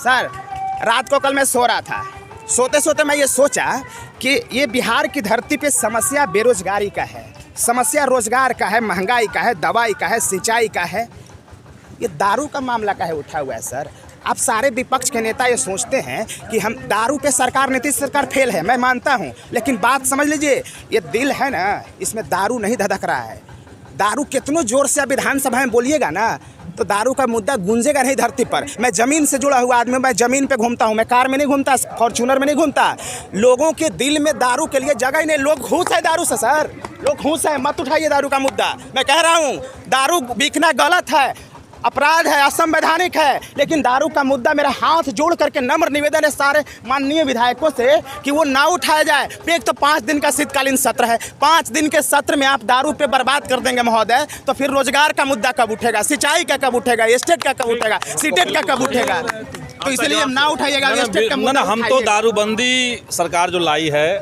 Sir रात को कल मैं सो रहा था, सोते सोते मैं ये सोचा कि ये बिहार की धरती पे समस्या बेरोजगारी का है, समस्या रोजगार का है, महंगाई का है, दवाई का है, सिंचाई का है, ये दारू का मामला का है उठा हुआ है। सर आप सारे विपक्ष के नेता ये सोचते हैं कि हम दारू पे सरकार, नीतीश सरकार फेल है, मैं मानता हूँ, लेकिन बात समझ लीजिए, ये दिल है ना, इसमें दारू नहीं धधक रहा है। दारू कितनों जोर से विधानसभा में बोलिएगा ना तो दारू का मुद्दा गूंजेगा नहीं धरती पर। मैं ज़मीन से जुड़ा हुआ आदमी, मैं ज़मीन पे घूमता हूँ, मैं कार में नहीं घूमता, फॉर्चूनर में नहीं घूमता। लोगों के दिल में दारू के लिए जगह ही नहीं, लोग घूस है दारू से। सर लोग घूस है, मत उठाइए दारू का मुद्दा। मैं कह रहा हूँ दारू बिकना गलत है, अपराध है, असंवैधानिक है, लेकिन दारू का मुद्दा मेरा हाथ जोड़ करके नम्र निवेदन है सारे माननीय विधायकों से कि वो ना उठाया जाए। एक तो 5 दिन का शीतकालीन सत्र है, 5 दिन के सत्र में आप दारू पे बर्बाद कर देंगे महोदय, तो फिर रोजगार का मुद्दा कब उठेगा, सिंचाई का कब उठेगा, एस्टेट का कब उठेगा, सीटेट का कब उठेगा? तो इसलिए ना उठाइएगा एस्टेट का मुद्दा। हम तो दारूबंदी सरकार जो लाई है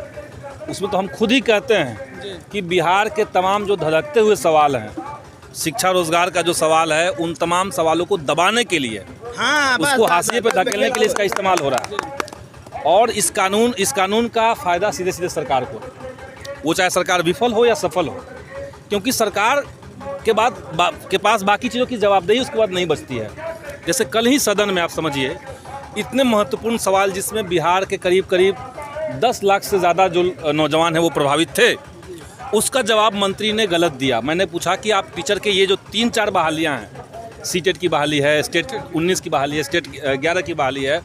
उसमें तो हम खुद ही कहते हैं कि बिहार के तमाम जो धधकते हुए सवाल हैं, शिक्षा रोजगार का जो सवाल है, उन तमाम सवालों को दबाने के लिए, उसको हाशिए पे धकेलने के लिए इसका इस्तेमाल हो रहा है। और इस कानून का फ़ायदा सीधे सीधे सरकार को, वो चाहे सरकार विफल हो या सफल हो, क्योंकि सरकार के पास बाकी चीज़ों की जवाबदेही उसके बाद नहीं बचती है। जैसे कल ही सदन में आप समझिए इतने महत्वपूर्ण सवाल जिसमें बिहार के करीब 10 लाख से ज़्यादा जो नौजवान हैं वो प्रभावित थे, उसका जवाब मंत्री ने गलत दिया। मैंने पूछा कि आप टीचर के ये जो 3-4 बहालियाँ हैं, सीटेट की बहाली है, स्टेट 19 की बहाली है, स्टेट 11 की बहाली है,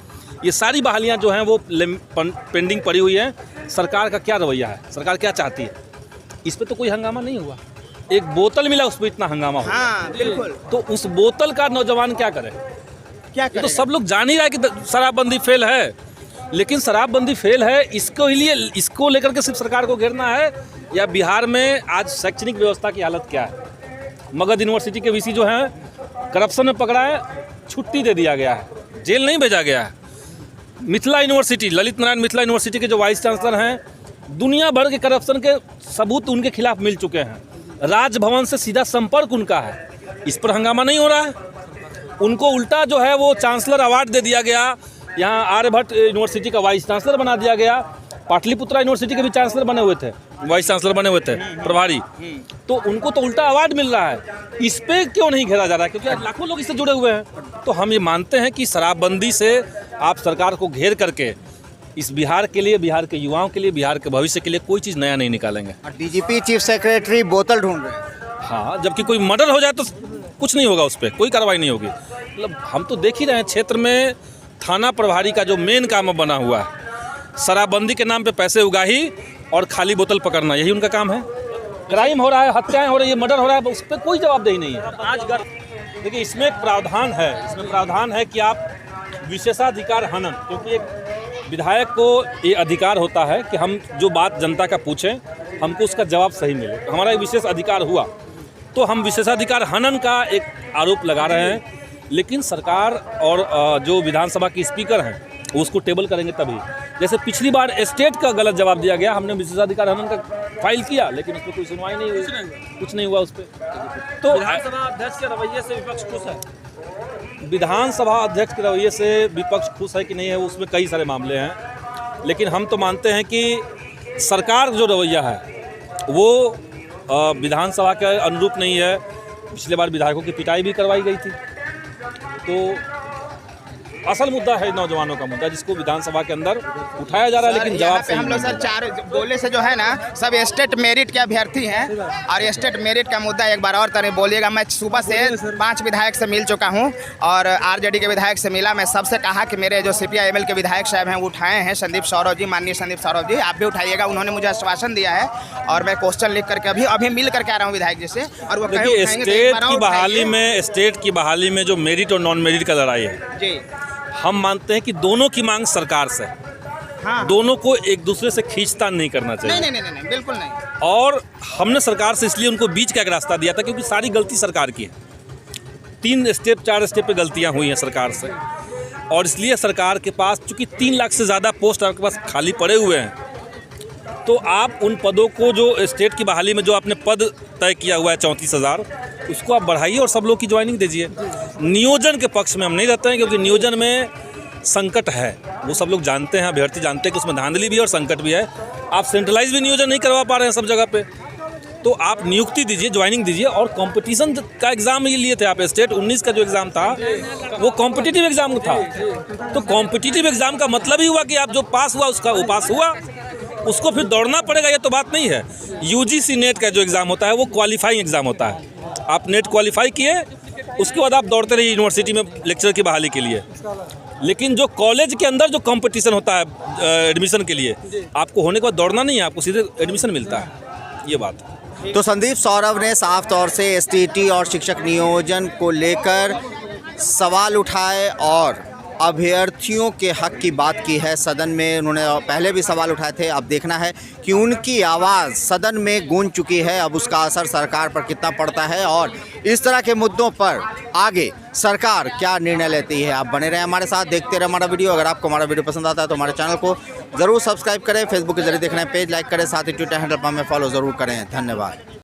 ये सारी बहालियाँ जो हैं वो पेंडिंग पड़ी हुई हैं। सरकार का क्या रवैया है, सरकार क्या चाहती है? इस पर तो कोई हंगामा नहीं हुआ। एक बोतल मिला उस पर इतना हंगामा हुआ। हाँ, बिल्कुल। तो उस बोतल का नौजवान क्या करे? क्या करे? तो सब लोग जान ही रहा है कि शराबबंदी फेल है, लेकिन शराबबंदी फेल है इसको लेकर के सिर्फ सरकार को घेरना है, या बिहार में आज शैक्षणिक व्यवस्था की हालत क्या है? मगध यूनिवर्सिटी के वीसी जो हैं करप्शन में पकड़ा है, छुट्टी दे दिया गया है, जेल नहीं भेजा गया है। मिथिला यूनिवर्सिटी, ललित नारायण मिथिला यूनिवर्सिटी के जो वाइस चांसलर हैं, दुनिया भर के करप्शन के सबूत उनके खिलाफ मिल चुके हैं, राजभवन से सीधा संपर्क उनका है, इस पर हंगामा नहीं हो रहा है। उनको उल्टा जो है वो चांसलर अवार्ड दे दिया गया, यहाँ आर्यभट्ट यूनिवर्सिटी का वाइस चांसलर बना दिया गया, पाटलिपुत्रा यूनिवर्सिटी के भी चांसलर बने हुए थे, वाइस चांसलर बने हुए थे प्रभारी, तो उनको तो उल्टा अवार्ड मिल रहा है। इस पे क्यों नहीं घेरा जा रहा है? क्योंकि लाखों लोग इससे जुड़े हुए हैं। तो हम ये मानते हैं कि शराबबंदी से आप सरकार को घेर करके इस बिहार के लिए, बिहार के युवाओं के लिए, बिहार के भविष्य के लिए कोई चीज़ नया नहीं निकालेंगे। और डीजीपी चीफ सेक्रेटरी बोतल ढूंढ रहे हैं। हाँ, जबकि कोई मर्डर हो जाए तो कुछ नहीं होगा, उस पर कोई कार्रवाई नहीं होगी। मतलब हम तो देख ही रहे हैं, क्षेत्र में थाना प्रभारी का जो मेन काम बना हुआ है, शराबबंदी के नाम पे पैसे उगाही और खाली बोतल पकड़ना, यही उनका काम है। क्राइम हो रहा है, हत्याएं हो रही है, मर्डर हो रहा है, उस पर कोई जवाबदेही नहीं है। आज देखिए इसमें एक प्रावधान है कि आप विशेषाधिकार हनन, क्योंकि एक विधायक को ये अधिकार होता है कि हम जो बात जनता का पूछें, हमको उसका जवाब सही मिले। हमारा एक विशेष अधिकार हुआ, तो हम विशेषाधिकार हनन का एक आरोप लगा रहे हैं, लेकिन सरकार और जो विधानसभा के स्पीकर हैं वो उसको टेबल करेंगे तभी। जैसे पिछली बार स्टेट का गलत जवाब दिया गया, हमने विशेषाधिकार हनन का फाइल किया, लेकिन उस पर कोई सुनवाई नहीं हुई, कुछ नहीं हुआ उस पर। तो विधानसभा अध्यक्ष के रवैये से विपक्ष खुश है? विधानसभा अध्यक्ष के रवैये से विपक्ष खुश है कि नहीं है, उसमें कई सारे मामले हैं, लेकिन हम तो मानते हैं कि सरकार जो रवैया है वो विधानसभा के अनुरूप नहीं है। पिछले बार विधायकों की पिटाई भी करवाई गई थी। तो असल मुद्दा है नौजवानों का मुद्दा, जिसको विधानसभा के अंदर उठाया जा रहा है, लेकिन जवाब हम लोग सर 4 बोले से जो है ना, सब स्टेट मेरिट के अभ्यर्थी हैं, और स्टेट मेरिट का मुद्दा एक बार और तरह बोलिएगा। मैं सुबह से 5 विधायक से मिल चुका हूं और आरजेडी के विधायक से मिला। मैं सबसे कहा कि मेरे जो CPI-ML के विधायक साहब हैं वो उठाए हैं, संदीप सौरव जी, माननीय संदीप सौरव जी, आप भी उठाइएगा। उन्होंने मुझे आश्वासन दिया है और मैं क्वेश्चन लिख करके अभी मिल करके आ रहा हूँ विधायक जी से, और वो स्टेट की बहाली में जो मेरिट और नॉन मेरिट का लड़ाई है जी, हम मानते हैं कि दोनों की मांग सरकार से, हाँ, दोनों को एक दूसरे से खींचतान नहीं करना चाहिए। नहीं, बिल्कुल नहीं। और हमने सरकार से इसलिए उनको बीच का एक रास्ता दिया था क्योंकि सारी गलती सरकार की है। 3 स्टेप 4 स्टेप पे गलतियां हुई हैं सरकार से, और इसलिए सरकार के पास चूंकि 3 लाख से ज़्यादा पोस्ट आपके पास खाली पड़े हुए हैं, तो आप उन पदों को, जो स्टेट की बहाली में जो आपने पद तय किया हुआ है 34,000, उसको आप बढ़ाइए और सब लोग की ज्वाइनिंग दीजिए। नियोजन के पक्ष में हम नहीं रहते हैं, क्योंकि नियोजन में संकट है, वो सब लोग जानते हैं, अभ्यर्थी जानते हैं कि उसमें धांधली भी है और संकट भी है। आप सेंट्रलाइज भी नियोजन नहीं करवा पा रहे हैं सब जगह पे, तो आप नियुक्ति दीजिए, ज्वाइनिंग दीजिए। और कंपटीशन का एग्ज़ाम ये लिए थे आप, स्टेट 19 का जो एग्ज़ाम था वो कॉम्पिटिटिव एग्ज़ाम था। तो कॉम्पिटिटिव एग्ज़ाम का मतलब ही हुआ कि आप जो पास हुआ उसका वो पास हुआ, उसको फिर दौड़ना पड़ेगा, ये तो बात नहीं है। यूजीसी नेट का जो एग्ज़ाम होता है वो क्वालिफाइंग एग्ज़ाम होता है। आप नेट क्वालिफाई किए, उसके बाद आप दौड़ते रहिए यूनिवर्सिटी में लेक्चर की बहाली के लिए। लेकिन जो कॉलेज के अंदर जो कंपटीशन होता है एडमिशन के लिए, आपको होने के बाद दौड़ना नहीं है, आपको सीधे एडमिशन मिलता है, ये बात है। तो संदीप सौरभ ने साफ तौर से एसटीईटी और शिक्षक नियोजन को लेकर सवाल उठाए और अभ्यर्थियों के हक की बात की है सदन में। उन्होंने पहले भी सवाल उठाए थे, अब देखना है कि उनकी आवाज़ सदन में गूंज चुकी है, अब उसका असर सरकार पर कितना पड़ता है और इस तरह के मुद्दों पर आगे सरकार क्या निर्णय लेती है। आप बने रहें हमारे साथ, देखते रहे हमारा वीडियो। अगर आपको हमारा वीडियो पसंद आता है तो हमारे चैनल को ज़रूर सब्सक्राइब करें, फेसबुक के जरिए देखना है पेज लाइक करें, साथ ही ट्विटर हैंडल पर हमें फॉलो ज़रूर करें। धन्यवाद।